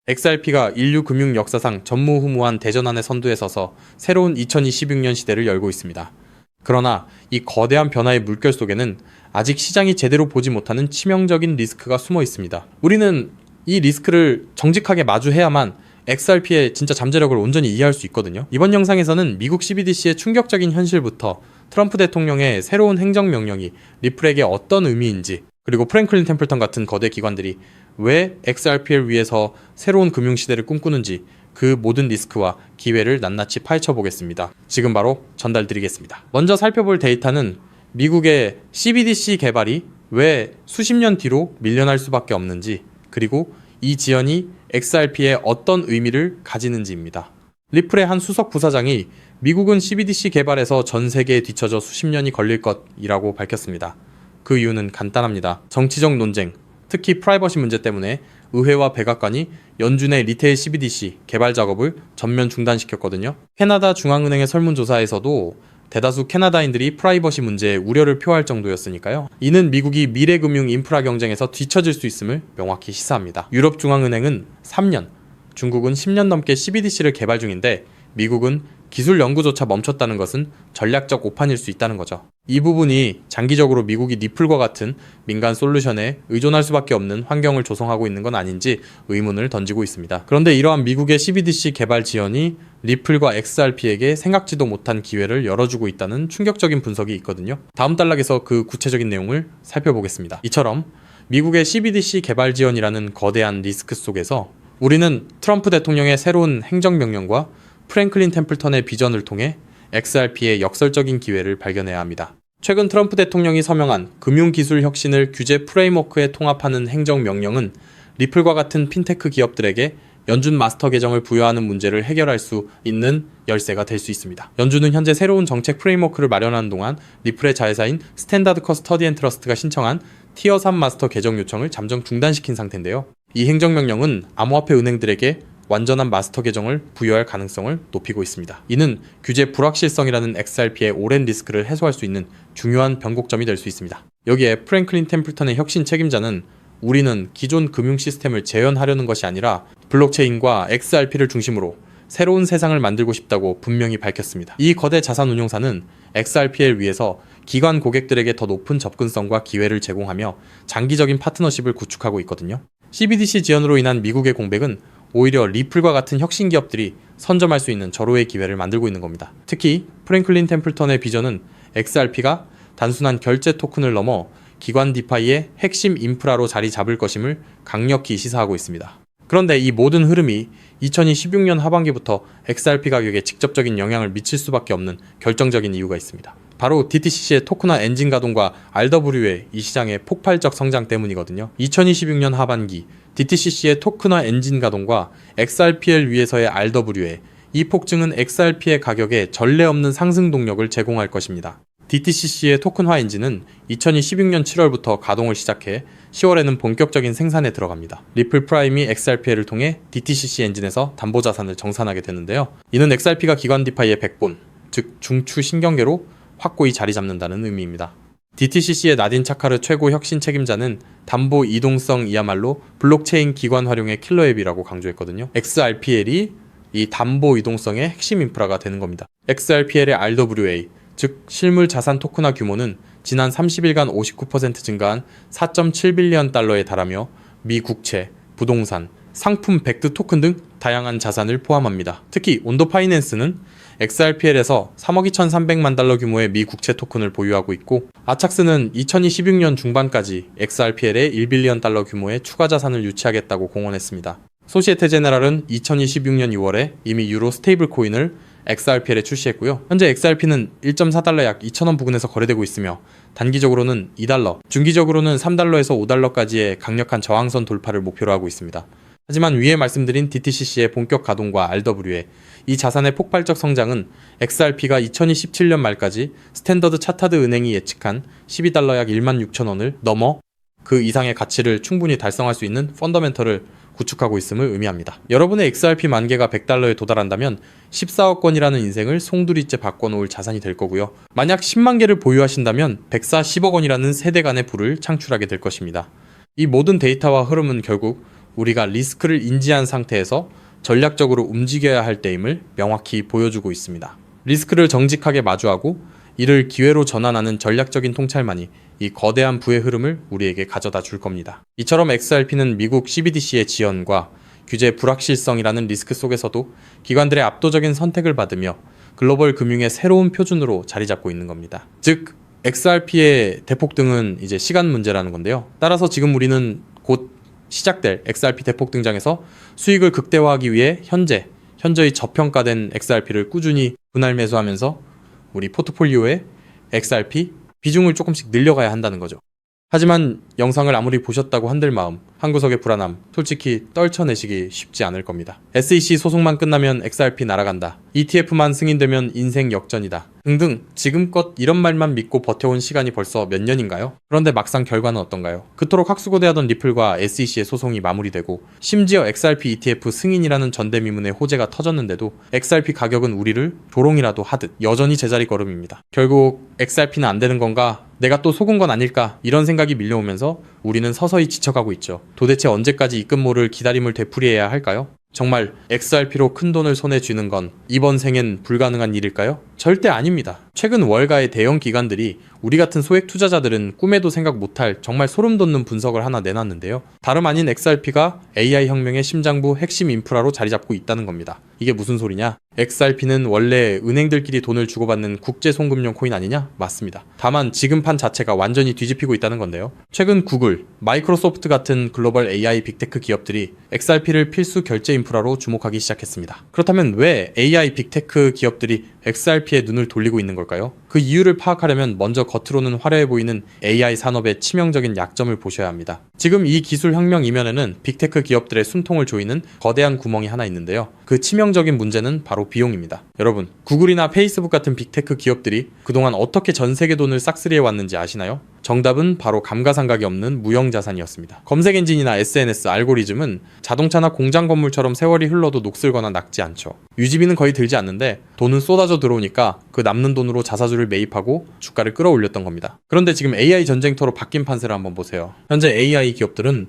XRP가 인류 금융 역사상 전무후무한 대전환의 선두에 서서 새로운 2026년 시대를 열고 있습니다. 그러나 이 거대한 변화의 물결 속에는 아직 시장이 제대로 보지 못하는 치명적인 리스크가 숨어 있습니다. 우리는 이 리스크를 정직하게 마주해야만 XRP의 진짜 잠재력을 온전히 이해할 수 있거든요. 이번 영상에서는 미국 CBDC의 충격적인 현실부터 트럼프 대통령의 새로운 행정명령이 리플에게 어떤 의미인지, 그리고 프랭클린 템플턴 같은 거대 기관들이 왜 XRP를 위해서 새로운 금융시대를 꿈꾸는지 그 모든 리스크와 기회를 낱낱이 파헤쳐 보겠습니다. 지금 바로 전달드리겠습니다. 먼저 살펴볼 데이터는 미국의 CBDC 개발이 왜 수십 년 뒤로 밀려날 수밖에 없는지, 그리고 이 지연이 XRP에 어떤 의미를 가지는지입니다. 리플의 한 수석 부사장이 미국은 CBDC 개발에서 전 세계에 뒤처져 수십 년이 걸릴 것이라고 밝혔습니다. 그 이유는 간단합니다. 정치적 논쟁, 특히 프라이버시 문제 때문에 의회와 백악관이 연준의 리테일 CBDC 개발 작업을 전면 중단시켰거든요. 캐나다 중앙은행의 설문조사에서도 대다수 캐나다인들이 프라이버시 문제에 우려를 표할 정도였으니까요. 이는 미국이 미래금융 인프라 경쟁에서 뒤처질 수 있음을 명확히 시사합니다. 유럽중앙은행은 3년, 중국은 10년 넘게 CBDC를 개발 중인데 미국은 기술 연구조차 멈췄다는 것은 전략적 오판일 수 있다는 거죠. 이 부분이 장기적으로 미국이 리플과 같은 민간 솔루션에 의존할 수밖에 없는 환경을 조성하고 있는 건 아닌지 의문을 던지고 있습니다. 그런데 이러한 미국의 CBDC 개발 지연이 리플과 XRP에게 생각지도 못한 기회를 열어주고 있다는 충격적인 분석이 있거든요. 다음 단락에서 그 구체적인 내용을 살펴보겠습니다. 이처럼 미국의 CBDC 개발 지연이라는 거대한 리스크 속에서 우리는 트럼프 대통령의 새로운 행정명령과 프랭클린 템플턴의 비전을 통해 XRP의 역설적인 기회를 발견해야 합니다. 최근 트럼프 대통령이 서명한 금융기술 혁신을 규제 프레임워크에 통합하는 행정명령은 리플과 같은 핀테크 기업들에게 연준 마스터 계정을 부여하는 문제를 해결할 수 있는 열쇠가 될 수 있습니다. 연준은 현재 새로운 정책 프레임워크를 마련하는 동안 리플의 자회사인 스탠다드 커스터디 앤 트러스트가 신청한 티어 3 마스터 계정 요청을 잠정 중단시킨 상태인데요. 이 행정명령은 암호화폐 은행들에게 완전한 마스터 계정을 부여할 가능성을 높이고 있습니다. 이는 규제 불확실성이라는 XRP의 오랜 리스크를 해소할 수 있는 중요한 변곡점이 될 수 있습니다. 여기에 프랭클린 템플턴의 혁신 책임자는 우리는 기존 금융 시스템을 재현하려는 것이 아니라 블록체인과 XRP를 중심으로 새로운 세상을 만들고 싶다고 분명히 밝혔습니다. 이 거대 자산 운용사는 XRP를 위해서 기관 고객들에게 더 높은 접근성과 기회를 제공하며 장기적인 파트너십을 구축하고 있거든요. CBDC 지연으로 인한 미국의 공백은 오히려 리플과 같은 혁신 기업들이 선점할 수 있는 절호의 기회를 만들고 있는 겁니다. 특히 프랭클린 템플턴의 비전은 XRP가 단순한 결제 토큰을 넘어 기관 디파이의 핵심 인프라로 자리 잡을 것임을 강력히 시사하고 있습니다. 그런데 이 모든 흐름이 2026년 하반기부터 XRP 가격에 직접적인 영향을 미칠 수밖에 없는 결정적인 이유가 있습니다. 바로 DTCC의 토큰화 엔진 가동과 RW의 이 시장의 폭발적 성장 때문이거든요. 2026년 하반기 DTCC의 토큰화 엔진 가동과 XRP를 위해서의 RW에 이 폭증은 XRP의 가격에 전례 없는 상승 동력을 제공할 것입니다. DTCC의 토큰화 엔진은 2016년 7월부터 가동을 시작해 10월에는 본격적인 생산에 들어갑니다. 리플 프라임이 XRP를 통해 DTCC 엔진에서 담보자산을 정산하게 되는데요. 이는 XRP가 기관 디파이의 백본, 즉 중추 신경계로 확고히 자리 잡는다는 의미입니다. DTCC의 나딘 차카르 최고 혁신 책임자는 담보 이동성이야말로 블록체인 기관 활용의 킬러 앱이라고 강조했거든요. XRPL이 이 담보 이동성의 핵심 인프라가 되는 겁니다. XRPL의 RWA, 즉 실물 자산 토큰화 규모는 지난 30일간 59% 증가한 4.7빌리언 달러에 달하며 미 국채, 부동산, 상품 백드 토큰 등 다양한 자산을 포함합니다. 특히 온도 파이낸스는 XRPL에서 3억 2,300만 달러 규모의 미 국채 토큰을 보유하고 있고, 아착스는 2026년 중반까지 XRPL에 1빌리언 달러 규모의 추가 자산을 유치하겠다고 공언했습니다. 소시에테 제네랄은 2026년 6월에 이미 유로 스테이블 코인을 XRPL에 출시했고요. 현재 XRP는 1.4달러 약 2,000원 부근에서 거래되고 있으며 단기적으로는 2달러, 중기적으로는 3달러에서 5달러까지의 강력한 저항선 돌파를 목표로 하고 있습니다. 하지만 위에 말씀드린 DTCC의 본격 가동과 RWA, 이 자산의 폭발적 성장은 XRP가 2027년 말까지 스탠더드 차타드 은행이 예측한 12달러 약 16,000원을 넘어 그 이상의 가치를 충분히 달성할 수 있는 펀더멘털을 구축하고 있음을 의미합니다. 여러분의 XRP 만개가 100달러에 도달한다면 14억 원이라는 인생을 송두리째 바꿔놓을 자산이 될 거고요. 만약 10만 개를 보유하신다면 140억 원이라는 세대 간의 부를 창출하게 될 것입니다. 이 모든 데이터와 흐름은 결국 우리가 리스크를 인지한 상태에서 전략적으로 움직여야 할 때임을 명확히 보여주고 있습니다. 리스크를 정직하게 마주하고 이를 기회로 전환하는 전략적인 통찰만이 이 거대한 부의 흐름을 우리에게 가져다 줄 겁니다. 이처럼 XRP는 미국 CBDC의 지원과 규제 불확실성이라는 리스크 속에서도 기관들의 압도적인 선택을 받으며 글로벌 금융의 새로운 표준으로 자리 잡고 있는 겁니다. 즉, XRP의 대폭등은 이제 시간 문제라는 건데요. 따라서 지금 우리는 곧 시작될 XRP 대폭 등장에서 수익을 극대화하기 위해 현저히 저평가된 XRP를 꾸준히 분할 매수하면서 우리 포트폴리오에 XRP 비중을 조금씩 늘려가야 한다는 거죠. 하지만 영상을 아무리 보셨다고 한들 마음, 한 구석의 불안함, 솔직히 떨쳐내시기 쉽지 않을 겁니다. SEC 소송만 끝나면 XRP 날아간다. ETF만 승인되면 인생 역전이다. 등등 지금껏 이런 말만 믿고 버텨온 시간이 벌써 몇 년인가요? 그런데 막상 결과는 어떤가요? 그토록 학수고대하던 리플과 SEC의 소송이 마무리되고 심지어 XRP ETF 승인이라는 전대미문의 호재가 터졌는데도 XRP 가격은 우리를 조롱이라도 하듯 여전히 제자리 걸음입니다. 결국 XRP는 안 되는 건가? 내가 또 속은 건 아닐까? 이런 생각이 밀려오면서 우리는 서서히 지쳐가고 있죠. 도대체 언제까지 입금모를 기다림을 되풀이해야 할까요? 정말 XRP로 큰 돈을 손에 쥐는 건 이번 생엔 불가능한 일일까요? 절대 아닙니다. 최근 월가의 대형 기관들이 우리 같은 소액 투자자들은 꿈에도 생각 못할 정말 소름 돋는 분석을 하나 내놨는데요. 다름 아닌 XRP가 AI 혁명의 심장부 핵심 인프라로 자리 잡고 있다는 겁니다. 이게 무슨 소리냐? XRP는 원래 은행들끼리 돈을 주고받는 국제 송금용 코인 아니냐? 맞습니다. 다만 지금 판 자체가 완전히 뒤집히고 있다는 건데요. 최근 구글, 마이크로소프트 같은 글로벌 AI 빅테크 기업들이 XRP를 필수 결제 인프라로 주목하기 시작했습니다. 그렇다면 왜 AI 빅테크 기업들이 XRP에 눈을 돌리고 있는 걸까요? 그 이유를 파악하려면 먼저 겉으로는 화려해 보이는 AI 산업의 치명적인 약점을 보셔야 합니다. 지금 이 기술 혁명 이면에는 빅테크 기업들의 숨통을 조이는 거대한 구멍이 하나 있는데요. 그 치명적인 문제는 바로 비용입니다. 여러분, 구글이나 페이스북 같은 빅테크 기업들이 그동안 어떻게 전 세계 돈을 싹쓸이해 왔는지 아시나요? 정답은 바로 감가상각이 없는 무형자산이었습니다. 검색 엔진이나 SNS, 알고리즘은 자동차나 공장 건물처럼 세월이 흘러도 녹슬거나 낡지 않죠. 유지비는 거의 들지 않는데 돈은 쏟아져 들어오니까 그 남는 돈으로 자사주를 매입하고 주가를 끌어올렸던 겁니다. 그런데 지금 AI 전쟁터로 바뀐 판세를 한번 보세요. 현재 AI 기업들은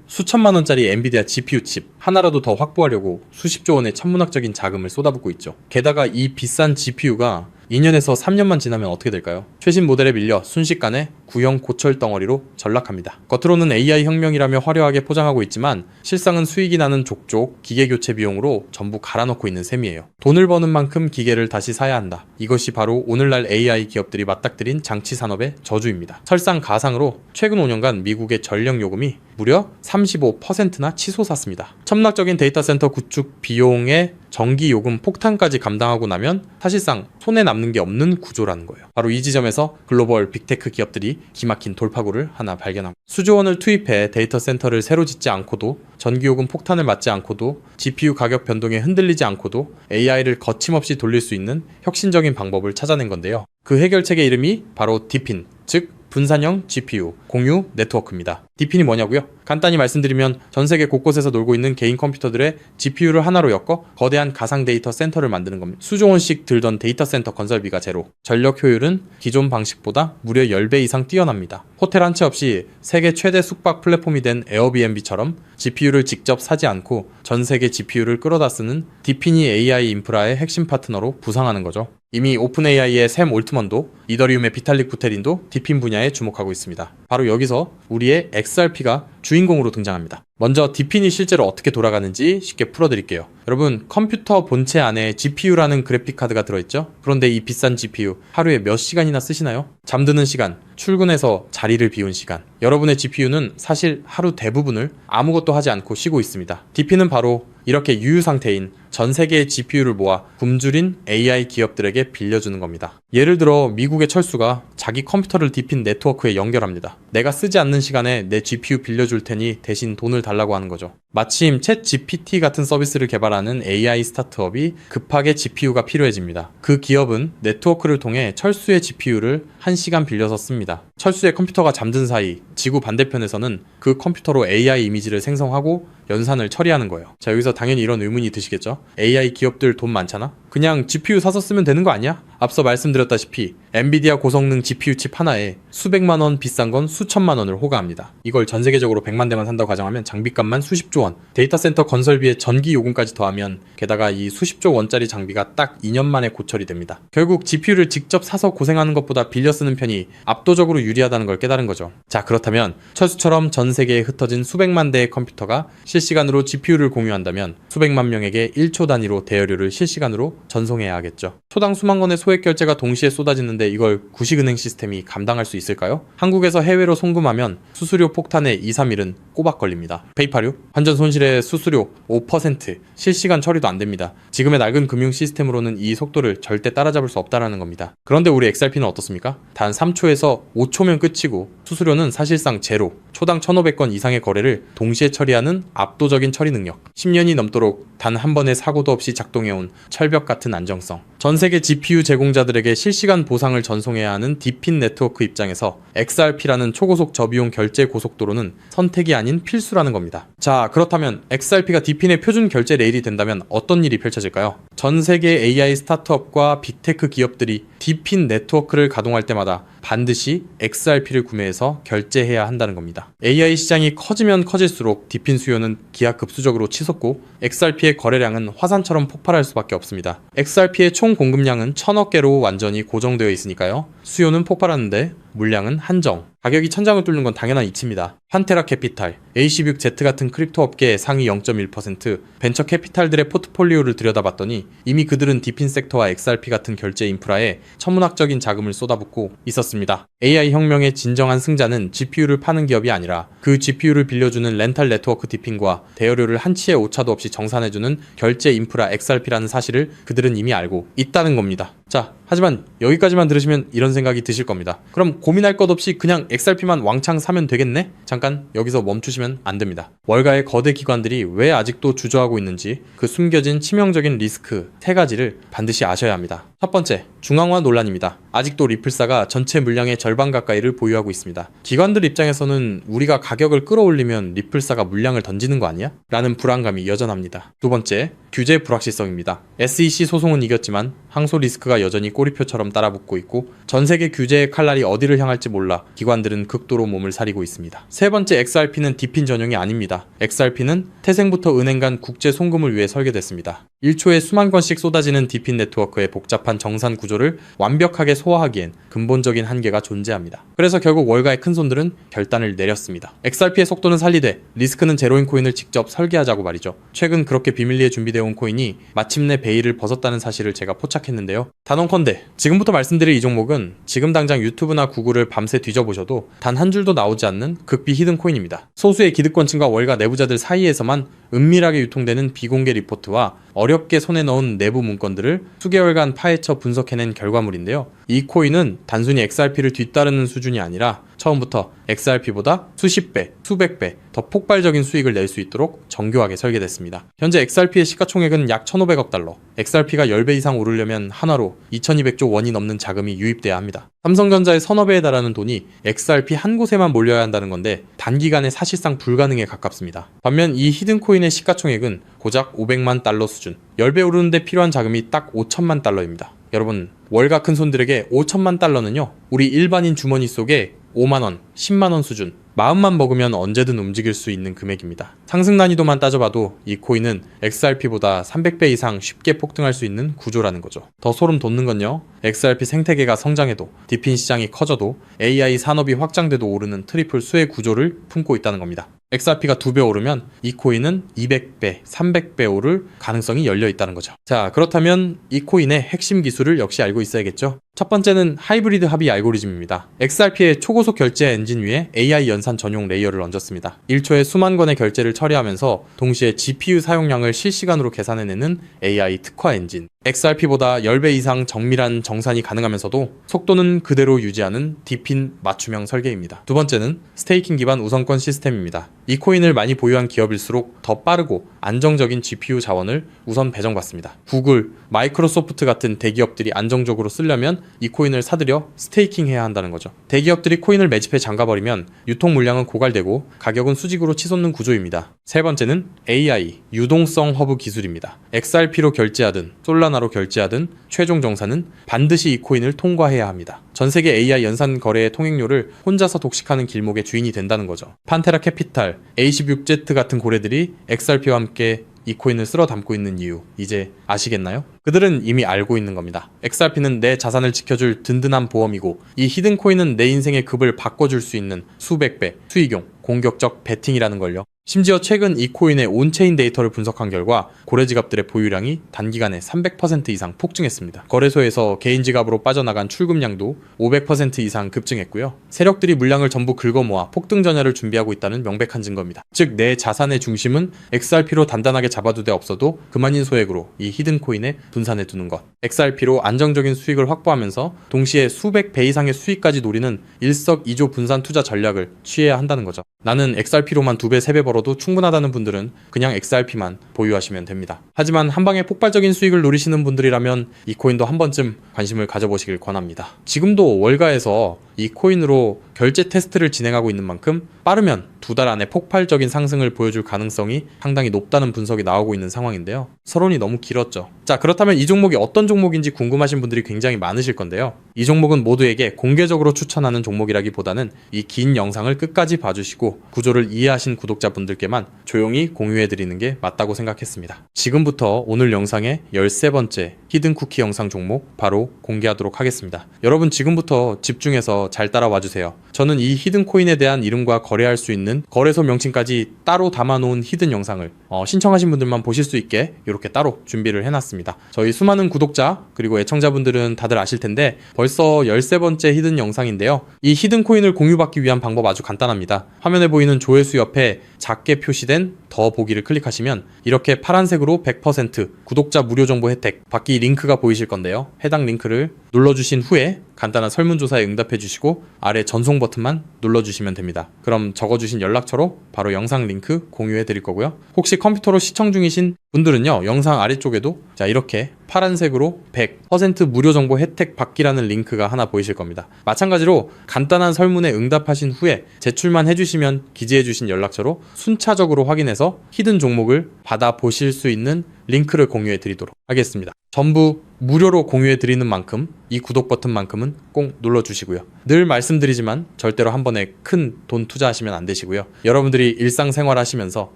수천만 원짜리 엔비디아 GPU 칩 하나라도 더 확보하려고 수십조 원의 천문학적인 자금을 쏟아붓고 있죠. 게다가 이 비싼 GPU가 2년에서 3년만 지나면 어떻게 될까요? 최신 모델에 밀려 순식간에 구형 고철 덩어리로 전락합니다. 겉으로는 AI 혁명이라며 화려하게 포장하고 있지만 실상은 수익이 나는 족족 기계 교체 비용으로 전부 갈아넣고 있는 셈이에요. 돈을 버는 만큼 기계를 다시 사야 한다. 이것이 바로 오늘날 AI 기업들이 맞닥뜨린 장치 산업의 저주입니다. 설상가상으로 최근 5년간 미국의 전력 요금이 무려 35%나 치솟았습니다. 천문학적인 데이터 센터 구축 비용의 전기 요금 폭탄까지 감당하고 나면 사실상 손에 남는 게 없는 구조라는 거예요. 바로 이 지점에서 글로벌 빅테크 기업들이 기막힌 돌파구를 하나 발견합니다. 수조 원을 투입해 데이터 센터를 새로 짓지 않고도 전기 요금 폭탄을 맞지 않고도 GPU 가격 변동에 흔들리지 않고도 AI를 거침없이 돌릴 수 있는 혁신적인 방법을 찾아낸 건데요. 그 해결책의 이름이 바로 디핀, 즉 분산형 GPU, 공유 네트워크입니다. 디핀이 뭐냐고요? 간단히 말씀드리면 전 세계 곳곳에서 놀고 있는 개인 컴퓨터들의 GPU를 하나로 엮어 거대한 가상 데이터 센터를 만드는 겁니다. 수조 원씩 들던 데이터 센터 건설비가 제로, 전력 효율은 기존 방식보다 무려 10배 이상 뛰어납니다. 호텔 한 채 없이 세계 최대 숙박 플랫폼이 된 에어비앤비처럼 GPU를 직접 사지 않고 전 세계 GPU를 끌어다 쓰는 디핀이 AI 인프라의 핵심 파트너로 부상하는 거죠. 이미 오픈AI의 샘 올트먼도 이더리움의 비탈릭 부테린도 디핀 분야에 주목하고 있습니다. 바로 여기서 우리의 XRP가 주인공으로 등장합니다. 먼저 디핀이 실제로 어떻게 돌아가는지 쉽게 풀어드릴게요. 여러분, 컴퓨터 본체 안에 GPU라는 그래픽카드가 들어있죠? 그런데 이 비싼 GPU 하루에 몇 시간이나 쓰시나요? 잠드는 시간, 출근해서 자리를 비운 시간. 여러분의 GPU는 사실 하루 대부분을 아무것도 하지 않고 쉬고 있습니다. 디핀은 바로 이렇게 유유 상태인 전 세계의 GPU를 모아 굶주린 AI 기업들에게 빌려주는 겁니다. 예를 들어 미국의 철수가 자기 컴퓨터를 디핀 네트워크에 연결합니다. 내가 쓰지 않는 시간에 내 GPU 빌려줄 테니 대신 돈을 달라고 하는 거죠. 마침 챗GPT 같은 서비스를 개발하는 AI 스타트업이 급하게 GPU가 필요해집니다. 그 기업은 네트워크를 통해 철수의 GPU를 1시간 빌려서 씁니다. 철수의 컴퓨터가 잠든 사이 지구 반대편에서는 그 컴퓨터로 AI 이미지를 생성하고 연산을 처리하는 거예요. 자, 여기서 당연히 이런 의문이 드시겠죠? AI 기업들 돈 많잖아? 그냥 GPU 사서 쓰면 되는 거 아니야? 앞서 말씀드렸다시피 엔비디아 고성능 GPU 칩 하나에 수백만원, 비싼 건 수천만원을 호가합니다. 이걸 전 세계적으로 100만 대만 산다고 가정하면 장비값만 수십조 원, 데이터 센터 건설비에 전기 요금까지 더하면 게다가 이 수십조 원짜리 장비가 딱 2년 만에 고철이 됩니다. 결국 GPU를 직접 사서 고생하는 것보다 빌려 쓰는 편이 압도적으로 유리하다는 걸 깨달은 거죠. 자, 그렇다면 철수처럼 전 세계에 흩어진 수백만 대의 컴퓨터가 실시간으로 GPU를 공유한다면 수백만 명에게 1초 단위로 대여료를 실시간으로 전송해야 하겠죠. 초당 수만 건의 소액 결제가 동시에 쏟아지는데 이걸 구식은행 시스템이 감당할 수 있을까요? 한국에서 해외로 송금하면 수수료 폭탄에 2, 3일은 꼬박 걸립니다. 페이팔요? 환전 손실의 수수료 5%, 실시간 처리도 안 됩니다. 지금의 낡은 금융 시스템으로는 이 속도를 절대 따라잡을 수 없다라는 겁니다. 그런데 우리 XRP는 어떻습니까? 단 3초에서 5초면 끝이고 수수료는 사실상 제로, 초당 1,500건 이상의 거래를 동시에 처리하는 압도적인 처리 능력, 10년이 넘도록 단 한 번의 사고도 없이 작동해온 철벽 같은 안정성, 전 세계 GPU 제공자들에게 실시간 보상을 전송해야 하는 디핀 네트워크 입장에서 XRP라는 초고속 저비용 결제 고속도로는 선택이 아닌 필수라는 겁니다. 자, 그렇다면 XRP가 디핀의 표준 결제 레일이 된다면 어떤 일이 펼쳐질까요? 전 세계 AI 스타트업과 빅테크 기업들이 디핀 네트워크를 가동할 때마다 반드시 XRP를 구매해서 결제해야 한다는 겁니다. AI 시장이 커지면 커질수록 디핀 수요는 기하급수적으로 치솟고 XRP의 거래량은 화산처럼 폭발할 수밖에 없습니다. XRP의 총 공급량은 1,000억 개로 완전히 고정되어 있으니까요. 수요는 폭발하는데 물량은 한정. 가격이 천장을 뚫는 건 당연한 이치입니다. 환테라 캐피탈, AC6Z 같은 크립토 업계의 상위 0.1%, 벤처 캐피탈들의 포트폴리오를 들여다봤더니 이미 그들은 디핀 섹터와 XRP 같은 결제 인프라에 천문학적인 자금을 쏟아붓고 있었습니다. AI 혁명의 진정한 승자는 GPU를 파는 기업이 아니라 그 GPU를 빌려주는 렌탈 네트워크 디핀과 대여료를 한치의 오차도 없이 정산해주는 결제 인프라 XRP라는 사실을 그들은 이미 알고 있다는 겁니다. 자, 하지만 여기까지만 들으시면 이런 생각이 드실 겁니다. 그럼 고민할 것 없이 그냥 XRP만 왕창 사면 되겠네? 잠깐 여기서 멈추시면 안 됩니다. 월가의 거대 기관들이 왜 아직도 주저하고 있는지 그 숨겨진 치명적인 리스크 3가지를 반드시 아셔야 합니다. 첫 번째, 중앙화 논란입니다. 아직도 리플사가 전체 물량의 절반 가까이를 보유하고 있습니다. 기관들 입장에서는 우리가 가격을 끌어올리면 리플사가 물량을 던지는 거 아니야? 라는 불안감이 여전합니다. 두 번째, 규제 불확실성입니다. SEC 소송은 이겼지만 항소 리스크가 여전히 꼬리표처럼 따라붙고 있고 전 세계 규제의 칼날이 어디를 향할지 몰라 기관들은 극도로 몸을 사리고 있습니다. 세 번째, XRP는 디핀 전용이 아닙니다. XRP는 태생부터 은행 간 국제 송금을 위해 설계됐습니다. 1초에 수만 건씩 쏟아지는 디핀 네트워크의 복잡한 정산 구조를 완벽하게 소화하기엔 근본적인 한계가 존재합니다. 그래서 결국 월가의 큰손들은 결단을 내렸습니다. XRP의 속도는 살리되 리스크는 제로인 코인을 직접 설계하자고 말이죠. 최근 그렇게 비밀리에 준비되어 온 코인이 마침내 베일을 벗었다는 사실을 제가 포착했는데요. 단언컨대 지금부터 말씀드릴 이 종목은 지금 당장 유튜브나 구글을 밤새 뒤져보셔도 단 한 줄도 나오지 않는 극비 히든 코인입니다. 소수의 기득권층과 월가 내부자들 사이에서만 은밀하게 유통되는 비공개 리포트와 어렵게 손에 넣은 내부 문건들을 수개월간 파헤쳐 분석해낸 결과물인데요. 이 코인은 단순히 XRP를 뒤따르는 수준이 아니라 처음부터 XRP보다 수십 배, 수백 배 더 폭발적인 수익을 낼 수 있도록 정교하게 설계됐습니다. 현재 XRP의 시가총액은 약 1,500억 달러, XRP가 10배 이상 오르려면 한화로 2,200조 원이 넘는 자금이 유입돼야 합니다. 삼성전자의 서너 배에 달하는 돈이 XRP 한 곳에만 몰려야 한다는 건데 단기간에 사실상 불가능에 가깝습니다. 반면 이 히든코인의 시가총액은 고작 500만 달러 수준, 10배 오르는데 필요한 자금이 딱 5천만 달러입니다. 여러분, 월가 큰손들에게 5천만 달러는요, 우리 일반인 주머니 속에 5만원, 10만원 수준, 마음만 먹으면 언제든 움직일 수 있는 금액입니다. 상승 난이도만 따져봐도 이 코인은 XRP보다 300배 이상 쉽게 폭등할 수 있는 구조라는 거죠. 더 소름 돋는 건요, XRP 생태계가 성장해도 디핀 시장이 커져도 AI 산업이 확장돼도 오르는 트리플 수의 구조를 품고 있다는 겁니다. XRP가 2배 오르면 이 코인은 200배, 300배 오를 가능성이 열려 있다는 거죠. 자, 그렇다면 이 코인의 핵심 기술을 역시 알고 있어야겠죠? 첫 번째는 하이브리드 합의 알고리즘입니다. XRP의 초고속 결제 엔진 위에 AI 연산 전용 레이어를 얹었습니다. 1초에 수만 건의 결제를 처리하면서 동시에 GPU 사용량을 실시간으로 계산해내는 AI 특화 엔진. XRP보다 10배 이상 정밀한 정산이 가능하면서도 속도는 그대로 유지하는 디핀 맞춤형 설계입니다. 두 번째는 스테이킹 기반 우선권 시스템입니다. 이 코인을 많이 보유한 기업일수록 더 빠르고 안정적인 GPU 자원을 우선 배정받습니다. 구글, 마이크로소프트 같은 대기업들이 안정적으로 쓰려면 이 코인을 사들여 스테이킹 해야 한다는 거죠. 대기업들이 코인을 매집해 잠가버리면 유통 물량은 고갈되고 가격은 수직으로 치솟는 구조입니다. 세 번째는 AI, 유동성 허브 기술입니다. XRP로 결제하든 솔라나로 결제하든 최종 정산은 반드시 이 코인을 통과해야 합니다. 전 세계 AI 연산 거래의 통행료를 혼자서 독식하는 길목의 주인이 된다는 거죠. 판테라 캐피탈, A16Z 같은 고래들이 XRP와 함께 이 코인을 쓸어 담고 있는 이유 이제 아시겠나요? 그들은 이미 알고 있는 겁니다. XRP는 내 자산을 지켜줄 든든한 보험이고 이 히든 코인은 내 인생의 급을 바꿔줄 수 있는 수백 배 수익용 공격적 베팅이라는 걸요. 심지어 최근 이 코인의 온체인 데이터를 분석한 결과 고래 지갑들의 보유량이 단기간에 300% 이상 폭증했습니다. 거래소에서 개인 지갑으로 빠져나간 출금량도 500% 이상 급증했고요. 세력들이 물량을 전부 긁어모아 폭등 전야를 준비하고 있다는 명백한 증거입니다. 즉 내 자산의 중심은 XRP로 단단하게 잡아두되 없어도 그만인 소액으로 이 히든 코인에 분산해 두는 것. XRP로 안정적인 수익을 확보하면서 동시에 수백 배 이상의 수익까지 노리는 일석이조 분산 투자 전략을 취해야 한다는 거죠. 나는 XRP로만 2배, 3배 벌어도 충분하다는 분들은 그냥 XRP만 보유하시면 됩니다. 하지만 한방에 폭발적인 수익을 노리시는 분들이라면 이 코인도 한 번쯤 관심을 가져보시길 권합니다. 지금도 월가에서 이 코인으로 결제 테스트를 진행하고 있는 만큼 빠르면 2달 안에 폭발적인 상승을 보여줄 가능성이 상당히 높다는 분석이 나오고 있는 상황인데요. 서론이 너무 길었죠. 자, 그렇다면 이 종목이 어떤 종목인지 궁금하신 분들이 굉장히 많으실 건데요. 이 종목은 모두에게 공개적으로 추천하는 종목이라기보다는 이 긴 영상을 끝까지 봐주시고 구조를 이해하신 구독자분들께만 조용히 공유해드리는 게 맞다고 생각했습니다. 지금부터 오늘 영상의 13번째 히든쿠키 영상 종목 바로 공개하도록 하겠습니다. 여러분 지금부터 집중해서 잘 따라와주세요. 저는 이 히든코인에 대한 이름과 거래할 수 있는 거래소 명칭까지 따로 담아놓은 히든 영상을 신청하신 분들만 보실 수 있게 이렇게 따로 준비를 해놨습니다. 저희 수많은 구독자 그리고 애청자분들은 다들 아실 텐데 벌써 13번째 히든 영상인데요. 이 히든코인을 공유받기 위한 방법 아주 간단합니다. 화면에 보이는 조회수 옆에 작게 표시된 더 보기를 클릭하시면 이렇게 파란색으로 100% 구독자 무료 정보 혜택 받기 링크가 보이실 건데요. 해당 링크를 눌러주신 후에 간단한 설문조사에 응답해 주시고 아래 전송 버튼만 눌러주시면 됩니다. 그럼 적어주신 연락처로 바로 영상 링크 공유해 드릴 거고요. 혹시 컴퓨터로 시청 중이신 분들은요, 영상 아래쪽에도 자 이렇게 파란색으로 100% 무료 정보 혜택 받기라는 링크가 하나 보이실 겁니다. 마찬가지로 간단한 설문에 응답하신 후에 제출만 해주시면 기재해 주신 연락처로 순차적으로 확인해서 히든 종목을 받아보실 수 있는 링크를 공유해 드리도록 하겠습니다. 전부 무료로 공유해 드리는 만큼 이 구독 버튼만큼은 꼭 눌러주시고요. 늘 말씀드리지만 절대로 한 번에 큰 돈 투자하시면 안 되시고요. 여러분들이 일상생활 하시면서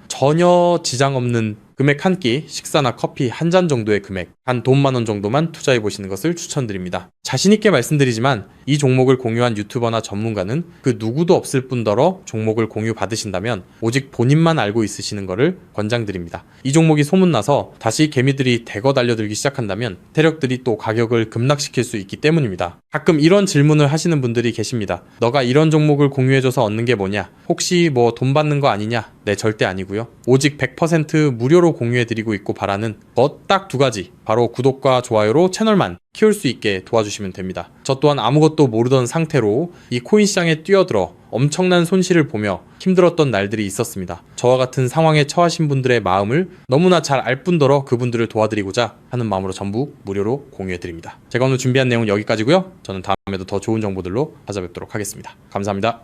전혀 지장 없는 금액 한 끼, 식사나 커피 한 잔 정도의 금액, 한 돈 10,000원 정도만 투자해 보시는 것을 추천드립니다. 자신있게 말씀드리지만 이 종목을 공유한 유튜버나 전문가는 그 누구도 없을 뿐더러 종목을 공유 받으신다면 오직 본인만 알고 있으시는 것을 권장드립니다. 이 종목이 소문나서 다시 개미들이 대거 달려들기 시작한다면 세력들이 또 가격을 급락시킬 수 있기 때문입니다. 가끔 이런 질문을 하시는 분들이 계십니다. 너가 이런 종목을 공유해줘서 얻는 게 뭐냐? 혹시 뭐 돈 받는 거 아니냐? 네, 절대 아니고요. 오직 100% 무료로 공유해드리고 있고 바라는 것 딱 2가지. 바로 구독과 좋아요로 채널만 키울 수 있게 도와주시면 됩니다. 저 또한 아무것도 모르던 상태로 이 코인 시장에 뛰어들어 엄청난 손실을 보며 힘들었던 날들이 있었습니다. 저와 같은 상황에 처하신 분들의 마음을 너무나 잘 알 뿐더러 그분들을 도와드리고자 하는 마음으로 전부 무료로 공유해드립니다. 제가 오늘 준비한 내용은 여기까지고요. 저는 다음에도 더 좋은 정보들로 찾아뵙도록 하겠습니다. 감사합니다.